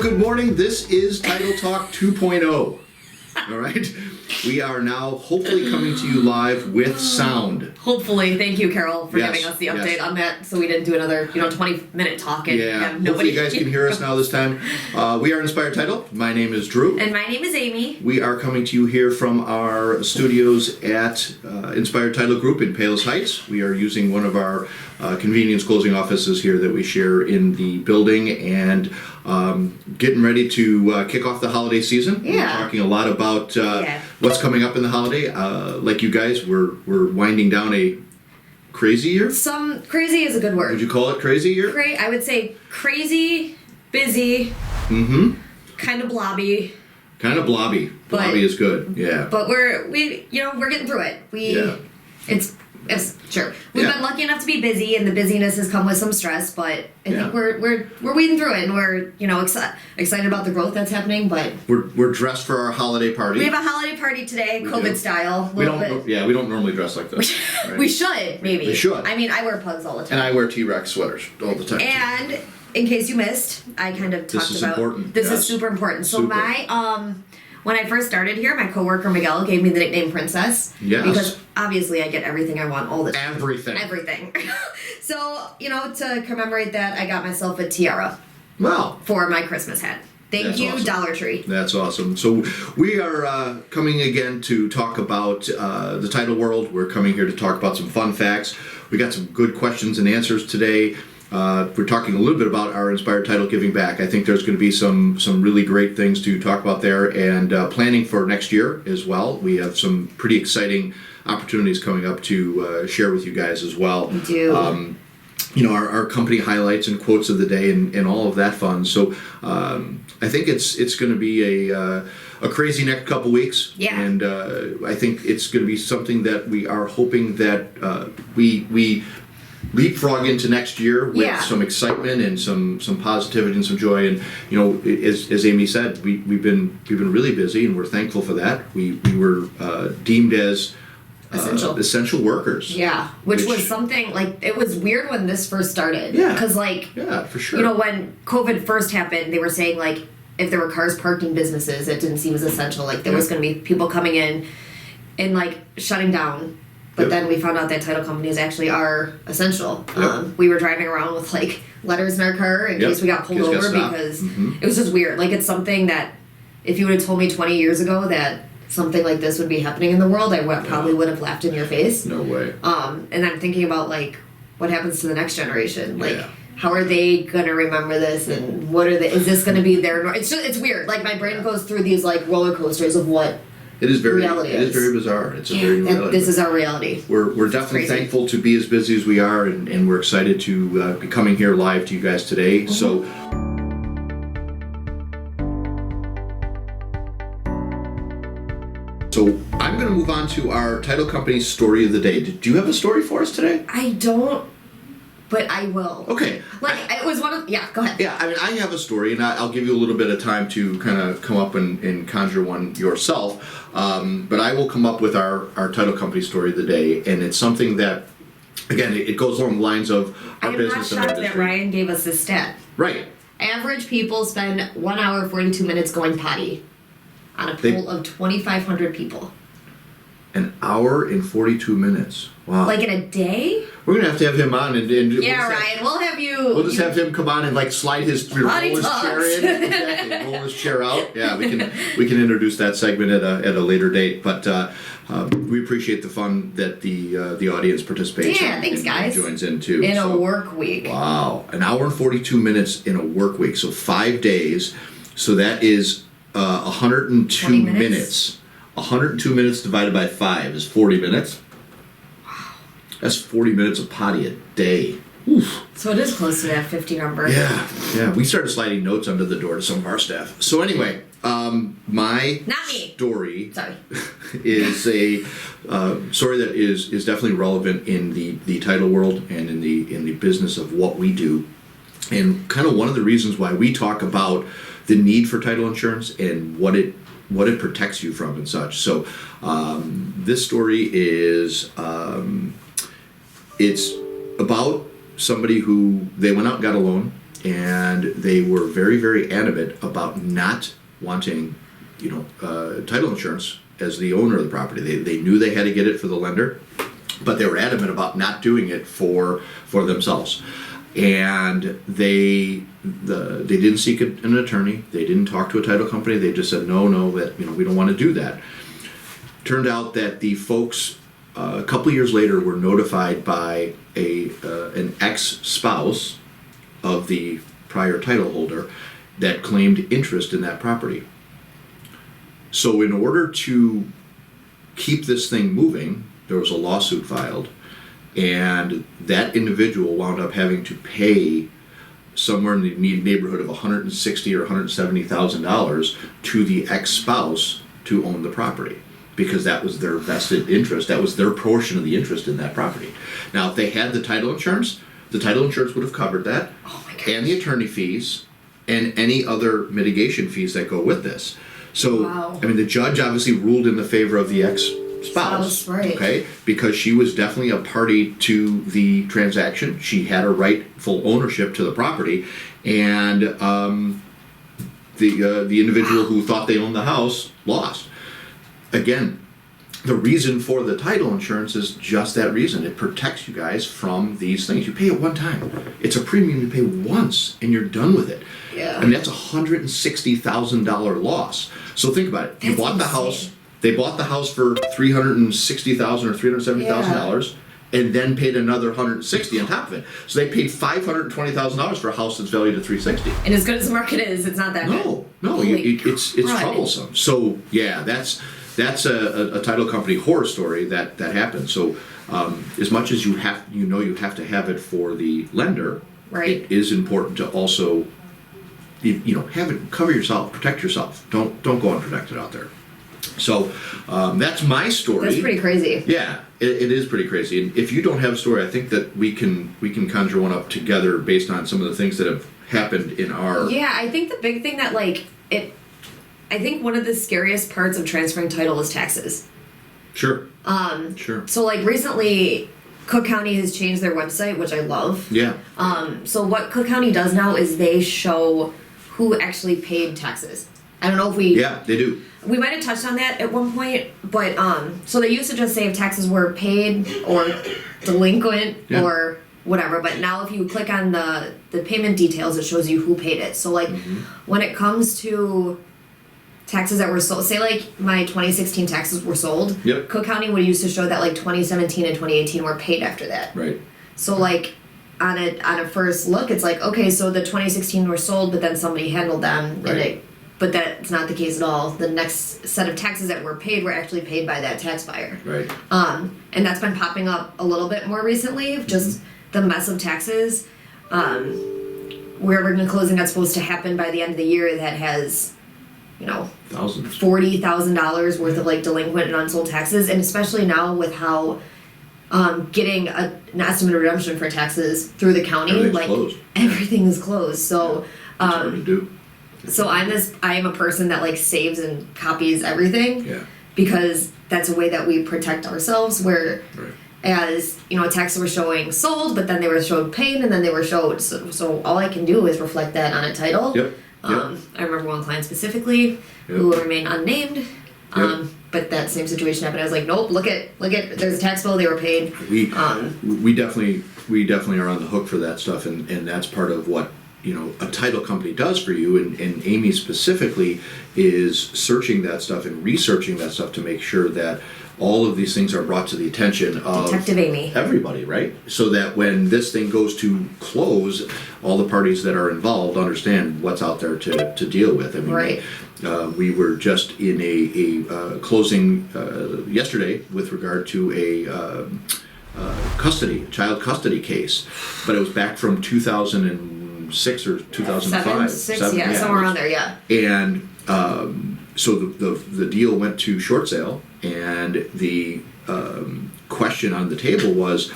good morning. This is Title Talk 2.0. All right. We are now hopefully coming to you live with sound. Hopefully. Thank you, Carol, for Yes, giving us the update yes. on that so we didn't do another 20-minute talk and Yeah. have Hopefully nobody. you guys can hear us now this time. We are Inspired Title. My name is Drew. And my name is Amy. We are coming to you here from our studios at Inspired Title Group in Palos Heights. We are using one of our convenience closing offices here that we share in the building, and getting ready to kick off the holiday season. Yeah. We're talking a lot about what's coming up in the holiday. Like you guys, we're winding down a crazy year. Crazy is a good word. Would you call it crazy year? I would say crazy, busy, kind of blobby. Kind of blobby. But- Blobby is good. Yeah. But we're getting through it. It's sure. We've Yeah. been lucky enough to be busy, and the busyness has come with some stress. But I Yeah. think we're weeding through it, and we're excited about the growth that's happening. But We're dressed for our holiday party. we have a holiday party today, We COVID do. style. We little don't. bit. Yeah, we don't normally dress like this. Right? We should maybe. We should. I mean, I wear pugs all the time. And I wear T-Rex sweaters all the time. And in case you missed, I kind of talked is about important, this yes. is super important. So Super. when I first started here, my coworker Miguel gave me the nickname Princess. Yes. Because obviously I get everything I want all the time. Everything. Everything. So, to commemorate that, I got myself a tiara Wow. for my Christmas hat. Thank That's you, awesome. Dollar Tree. That's awesome. So we are coming again to talk about the title world. We're coming here to talk about some fun facts. We got some good questions and answers today. We're talking a little bit about our Inspired Title Giving Back. I think there's going to be some really great things to talk about there, and planning for next year as well. We have some pretty exciting opportunities coming up to share with you guys as well. We do. Our company highlights and quotes of the day and all of that fun. So I think it's going to be a crazy next couple weeks. Yeah. And I think it's going to be something that we are hoping that we leapfrog into next year with Yeah. some excitement and some positivity and some joy. And as Amy said, we've been really busy, and we're thankful for that. We were deemed as essential workers. Yeah, which was something, it was weird when this first started. Yeah. Because, Yeah, for sure. when COVID first happened, they were saying, if there were cars parked in businesses, it didn't seem as essential. There was going to be people coming in and, shutting down. But Yep. then we found out that title companies actually are essential. Yep. We were driving around with, letters in our car in Yep. case we got pulled In case we over got stopped. because Mhm. it was just weird. It's something that if you would have told me 20 years ago that something like this would be happening in the world, I probably would have laughed in your face. No way. And I'm thinking about what happens to the next generation. Yeah. How are they gonna remember this, and what are they? Is this gonna be their? It's weird. My brain goes through these roller coasters of what It is very reality it is is. very bizarre. It's a very reality. this is our reality. We're definitely crazy. thankful to be as busy as we are, and we're excited to be coming here live to you guys today. Mm-hmm. So I'm going to move on to our title company's story of the day. Do you have a story for us today? I don't, but I will. Okay. It was one of go ahead. Yeah, I have a story, and I'll give you a little bit of time to kind of come up and conjure one yourself. But I will come up with our title company story of the day, and it's something that, again, it goes along the lines of our I'm not business and our shocked that industry. Ryan gave us this stat. Right. Average people spend 1 hour 42 minutes going potty on a They- pool of 2,500 people. An hour and 42 minutes. Wow. In a day? We're going to have him on and Yeah, Ryan, we'll have you. We'll just have him come on and slide his roll Potty his talks. chair in. Exactly. Roll his chair out. Yeah, we can introduce that segment at a later date. But we appreciate the fun that the audience participates in. Yeah, thanks, and guys. joins in too. In So, a work week. Wow, an hour and 42 minutes in a work week. So 5 days. So that is 102 20 minutes. minutes. 102 minutes divided by 5 is 40 minutes. That's 40 minutes of potty a day. Oof. So it is close to that 50 number. Yeah. We started sliding notes under the door to some of our staff. So anyway, my Not me. story Sorry. is a story that is definitely relevant in the title world and in the business of what we do, and kind of one of the reasons why we talk about the need for title insurance and what it protects you from and such. So this story is it's about somebody who they went out and got a loan, and they were very, very adamant about not wanting, title insurance as the owner of the property. They knew they had to get it for the lender, but they were adamant about not doing it for themselves. And they didn't seek an attorney. They didn't talk to a title company. They just said no, that we don't want to do that. Turned out that the folks a couple years later were notified by an ex-spouse of the prior title holder that claimed interest in that property. So in order to keep this thing moving, there was a lawsuit filed, and that individual wound up having to pay somewhere in the neighborhood of $160,000 or $170,000 to the ex-spouse to own the property, because that was their vested interest. That was their portion of the interest in that property. Now, if they had the title insurance would have covered that, and the attorney fees, and any other mitigation fees that go with this. So, wow. I mean, the judge obviously ruled in the favor of the ex-spouse, right. okay, because she was definitely a party to the transaction. She had a rightful ownership to the property, and the individual who thought they owned the house lost. Again, the reason for the title insurance is just that reason. It protects you guys from these things. You pay it one time. It's a premium you pay once, and you're done with it. Yeah. And that's a $160,000 loss. So think about it. You bought the house. They bought the house for $360,000 or $370,000, and then paid another $160,000 on top of it. So they paid $520,000 for a house that's valued at $360,000. And as good as the market is, it's not that good. No, it's troublesome. So yeah, that's a title company horror story that happened. So as much as you have to have it for the lender, right. It is important to also have it, cover yourself, protect yourself. Don't go unprotected out there. So that's my story. That's pretty crazy. Yeah, it is pretty crazy. And if you don't have a story, I think that we can conjure one up together based on some of the things that have happened in our. Yeah, I think the big thing that I think one of the scariest parts of transferring title is taxes. Sure. Sure. So recently, Cook County has changed their website, which I love. Yeah. So what Cook County does now is they show who actually paid taxes. I don't know if we. Yeah, they do. We might have touched on that at one point, but so they used to just say if taxes were paid or delinquent or whatever. But now if you click on the payment details, it shows you who paid it. So when it comes to taxes that were sold, say my 2016 taxes were sold. Yep. Cook County would used to show that 2017 and 2018 were paid after that. Right. So on a first look, it's okay, so the 2016 were sold, but then somebody handled them, right. But that's not the case at all. The next set of taxes that were paid were actually paid by that tax buyer. Right. And that's been popping up a little bit more recently. Just the mess of taxes. We're originally closing that's supposed to happen by the end of the year that has, thousands. $40,000 worth of delinquent and unsold taxes, and especially now with how getting an estimate of redemption for taxes through the county, closed. Everything is closed. So It's hard to do. So I am a person that saves and copies everything. Yeah. Because that's a way that we protect ourselves. Where, right. as taxes were showing sold, but then they were showed paid, and then they were showed. So all I can do is reflect that on a title. Yep. I remember one client specifically who will remain unnamed. But that same situation happened. I was like, nope. Look at. There's a tax bill. They were paid. We definitely are on the hook for that stuff, and that's part of what a title company does for you, and Amy specifically is searching that stuff and researching that stuff to make sure that all of these things are brought to the attention of Detective Amy. Everybody, right? So that when this thing goes to close, all the parties that are involved understand what's out there to deal with. I mean, right. We were just in a closing yesterday with regard to a child custody case, but it was back from 2006 or 2005. Somewhere around there, yeah. And so the deal went to short sale, and the question on the table was,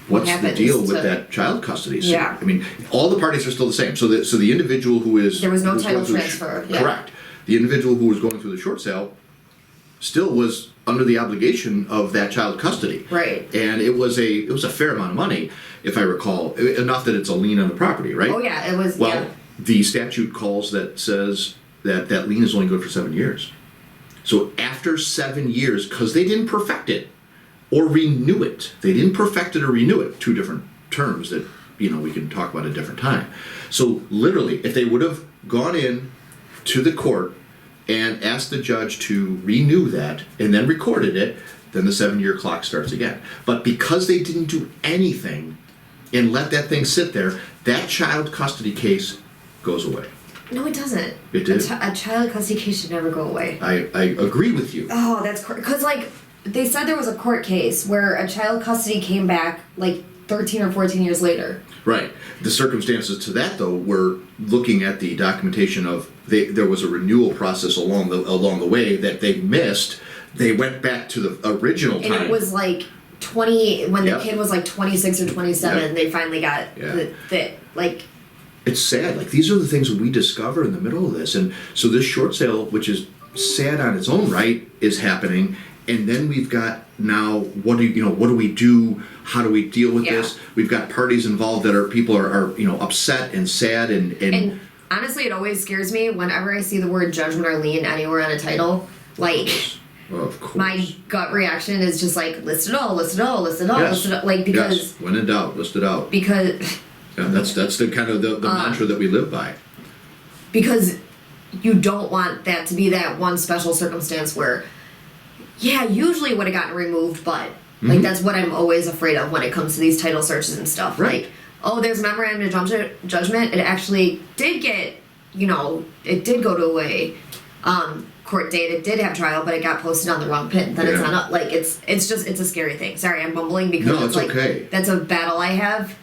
what's the deal with that child custody? So, yeah. I mean, all the parties are still the same. So the individual who is... There was no title transfer. Correct. The individual who was going through the short sale still was under the obligation of that child custody. Right. And it was a fair amount of money, if I recall, enough that it's a lien on the property, right? Oh yeah, it was. Well, yeah. the statute calls that says that lien is only good for 7 years. So after 7 years, because they didn't perfect it or renew it, they didn't perfect it or renew it, two different terms that we can talk about at a different time. So literally, if they would have gone in to the court and asked the judge to renew that and then recorded it, then the 7-year clock starts again. But because they didn't do anything and let that thing sit there, that child custody case goes away. No, it doesn't. It did? A child custody case should never go away. I agree with you. Oh, that's because they said there was a court case where a child custody came back 13 or 14 years later. Right. The circumstances to that, though, were looking at the documentation of there was a renewal process along the way that they missed. They went back to the original time. And it was 20 when Yep. the kid was 26 or 27. Yep. They finally got It's sad. These are the things we discover in the middle of this, and so this short sale, which is sad on its own right, is happening. And then we've got now what do we do? How do we deal with this? We've got parties involved that people are upset and sad And honestly, it always scares me whenever I see the word judgment or lien anywhere on a title. Of course. My gut reaction is just list it all, list it all, list it all, Yes. list it all. Because yes. When in doubt, list it out. because Yeah, that's the kind of the mantra that we live by. because you don't want that to be that one special circumstance where, usually it would have gotten removed, but that's what I'm always afraid of when it comes to these title searches and stuff. Right. There's a memorandum of judgment. It actually did get, it did go to a court date. It did have trial, but it got posted on the wrong pin. Then it's Yeah. not it's a scary thing. Sorry, I'm mumbling because No, it's okay. That's a battle I have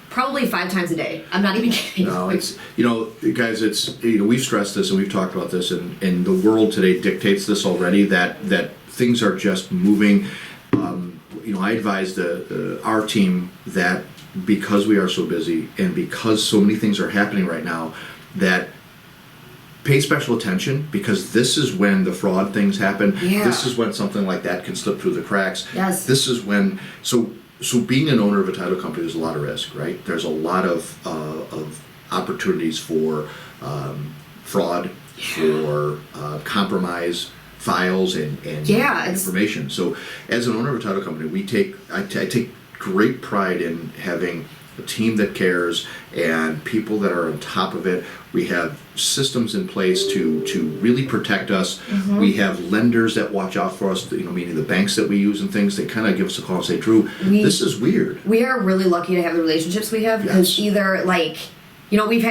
probably 5 times a day. I'm not even kidding. No, it's guys, it's we've stressed this and we've talked about this, and the world today dictates this already that things are just moving. I advise our team that because we are so busy and because so many things are happening right now, that pay special attention, because this is when the fraud things happen. Yeah. This is when something like that can slip through the cracks. Yes. This is when so being an owner of a title company, there's a lot of risk, right? There's a lot of opportunities for fraud, for compromise files and information. So as an owner of a title company, I take great pride in having a team that cares and people that are on top of it. We have systems in place to really protect us. Mm-hmm. We have lenders that watch out for us, meaning the banks that we use and things. They kind of give us a call and say, Drew, this is weird. We are really lucky to have the relationships we have, because either we've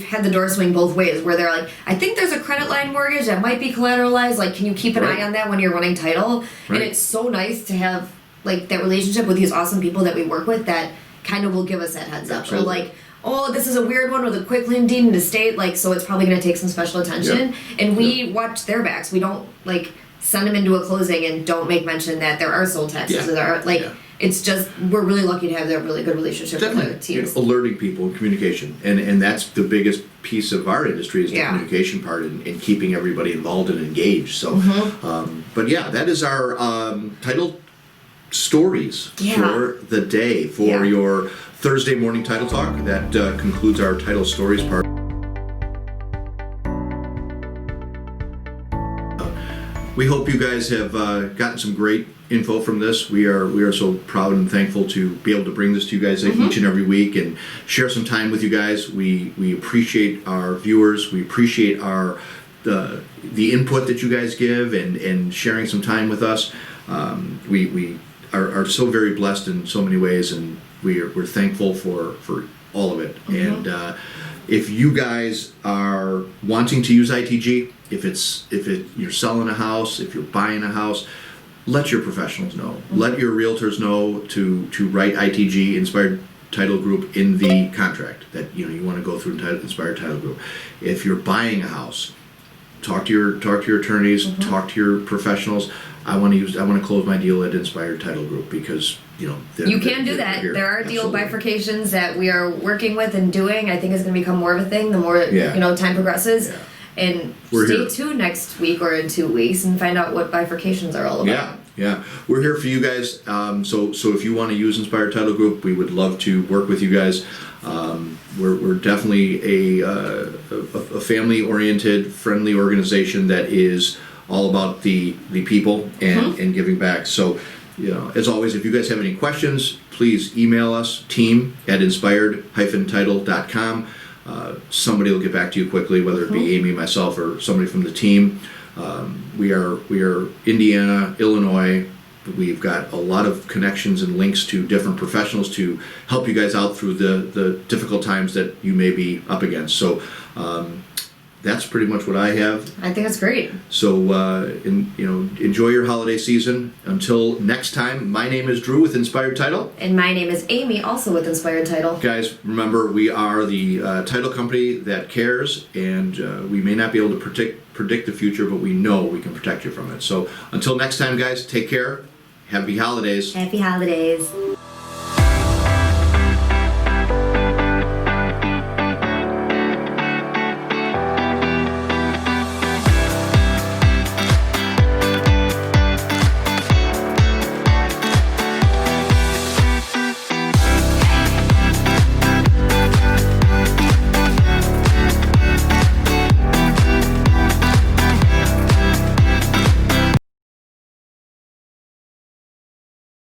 had the door swing both ways, where they're like, I think there's a credit line mortgage that might be collateralized. Can you keep an eye on that when you're running title? Right. And it's so nice to have that relationship with these awesome people that we work with that kind of will give us that heads up. Absolutely. Or this is a weird one with a quick claim deed and estate, so it's probably going to take some special attention. Yep. And we watch their backs. We don't send them into a closing and don't make mention that there are sold taxes. Yeah. Or there are It's just, we're really lucky to have that really good relationship with our Definitely, teams. alerting people and communication, and that's the biggest piece of our industry is the communication part and keeping everybody involved and engaged. So, but that is our title stories for the day for your Thursday morning title talk. That concludes our title stories part. We hope you guys have gotten some great info from this. We are so proud and thankful to be able to bring this to you guys each and every week and share some time with you guys. We appreciate our viewers. We appreciate the input that you guys give and sharing some time with us. We are so very blessed in so many ways, and we're thankful for all of it. And if you guys are wanting to use ITG, if you're selling a house, if you're buying a house, let your professionals know. Let your realtors know to write ITG, Inspired Title Group, in the contract that you want to go through Inspired Title Group. If you're buying a house, talk to your attorneys, talk to your professionals. I want to close my deal at Inspired Title Group because you can do that. There are deal bifurcations that we are working with and doing. I think is going to become more of a thing the more time progresses. Yeah. And We're stay here. tuned next week or in 2 weeks and find out what bifurcations are all about. Yeah. We're here for you guys. So if you want to use Inspired Title Group, we would love to work with you guys. We're definitely a family-oriented, friendly organization that is all about the people and giving back. So, as always, if you guys have any questions, please email us, team@inspired-title.com. Somebody will get back to you quickly, whether it be Amy, myself, or somebody from the team. We are Indiana, Illinois. We've got a lot of connections and links to different professionals to help you guys out through the difficult times that you may be up against. So that's pretty much what I have. I think it's great. So enjoy your holiday season. Until next time, my name is Drew with Inspired Title. And my name is Amy, also with Inspired Title. Guys, remember, we are the title company that cares, and we may not be able to predict the future, but we know we can protect you from it. So until next time, guys, take care. Happy holidays. Happy holidays.